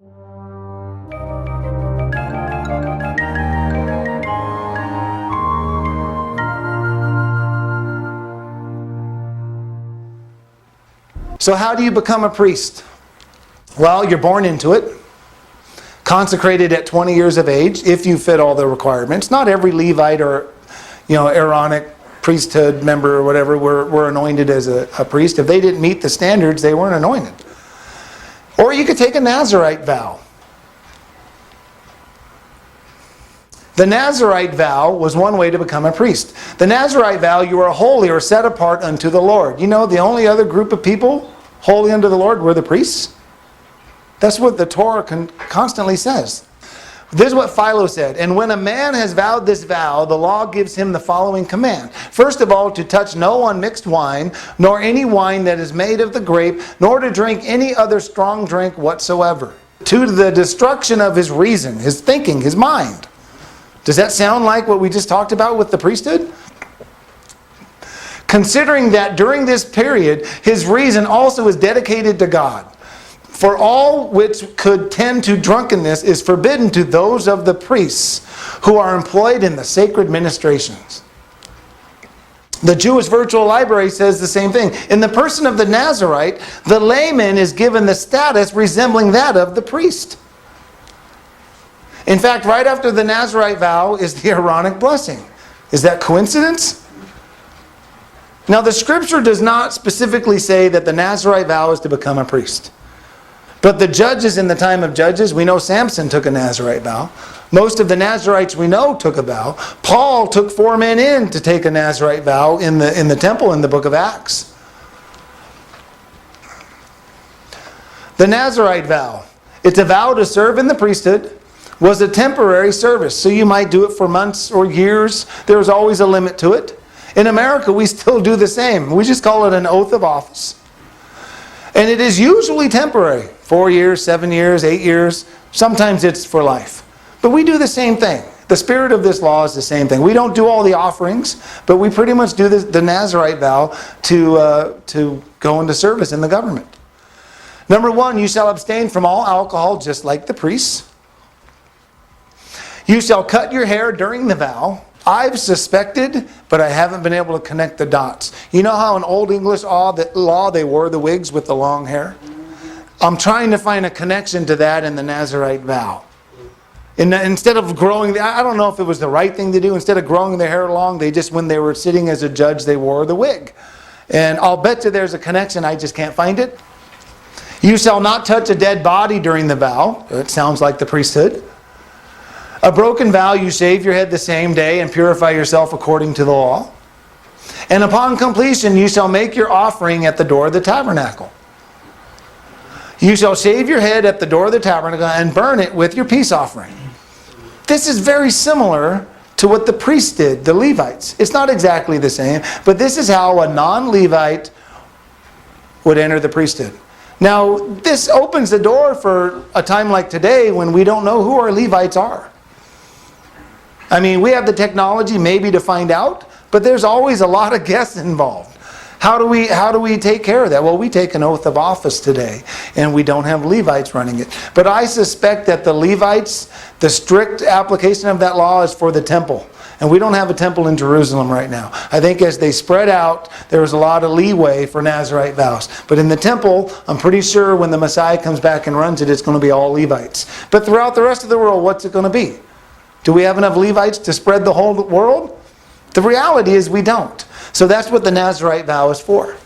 So how do you become a priest? Well, you're born into it, consecrated at 20 years of age, if you fit all the requirements. Not every Levite or, Aaronic priesthood member or whatever were anointed as a priest. If they didn't meet the standards, they weren't anointed. Or you could take a Nazarite vow. The Nazarite vow was one way to become a priest. The Nazarite vow, you are holy or set apart unto the Lord. You know, the only other group of people holy unto the Lord were the priests. That's what the Torah constantly says. This is what Philo said. And when a man has vowed this vow, the law gives him the following command. First of all, to touch no unmixed wine, nor any wine that is made of the grape, nor to drink any other strong drink whatsoever. To the destruction of his reason, his thinking, his mind. Does that sound like what we just talked about with the priesthood? Considering that during this period, his reason also is dedicated to God. For all which could tend to drunkenness is forbidden to those of the priests who are employed in the sacred ministrations. The Jewish Virtual Library says the same thing. In the person of the Nazarite, the layman is given the status resembling that of the priest. In fact, right after the Nazarite vow is the Aaronic blessing. Is that coincidence? Now, the scripture does not specifically say that the Nazarite vow is to become a priest. But the judges in the time of Judges, we know Samson took a Nazarite vow. Most of the Nazarites we know took a vow. Paul took 4 men in to take a Nazarite vow in the temple in the book of Acts. The Nazarite vow. It's a vow to serve in the priesthood. Was a temporary service. So you might do it for months or years. There's always a limit to it. In America, we still do the same. We just call it an oath of office. And it is usually temporary. 4 years, 7 years, 8 years. Sometimes it's for life. But we do the same thing. The spirit of this law is the same thing. We don't do all the offerings, but we pretty much do the Nazarite vow to go into service in the government. Number 1, you shall abstain from all alcohol just like the priests. You shall cut your hair during the vow. I've suspected, but I haven't been able to connect the dots. You know how in Old English law they wore the wigs with the long hair? I'm trying to find a connection to that in the Nazarite vow. Instead of growing, I don't know if it was the right thing to do. Instead of growing their hair long, when they were sitting as a judge, they wore the wig. And I'll bet you there's a connection, I just can't find it. You shall not touch a dead body during the vow. It sounds like the priesthood. A broken vow, you shave your head the same day and purify yourself according to the law. And upon completion, you shall make your offering at the door of the tabernacle. You shall shave your head at the door of the tabernacle and burn it with your peace offering. This is very similar to what the priests did, the Levites. It's not exactly the same, but this is how a non-Levite would enter the priesthood. Now, this opens the door for a time like today when we don't know who our Levites are. I mean, we have the technology maybe to find out, but there's always a lot of guests involved. How do we take care of that? Well, we take an oath of office today, and we don't have Levites running it. But I suspect that the Levites, the strict application of that law is for the temple. And we don't have a temple in Jerusalem right now. I think as they spread out, there was a lot of leeway for Nazarite vows. But in the temple, I'm pretty sure when the Messiah comes back and runs it, it's going to be all Levites. But throughout the rest of the world, what's it going to be? Do we have enough Levites to spread the whole world? The reality is we don't. So that's what the Nazarite vow is for.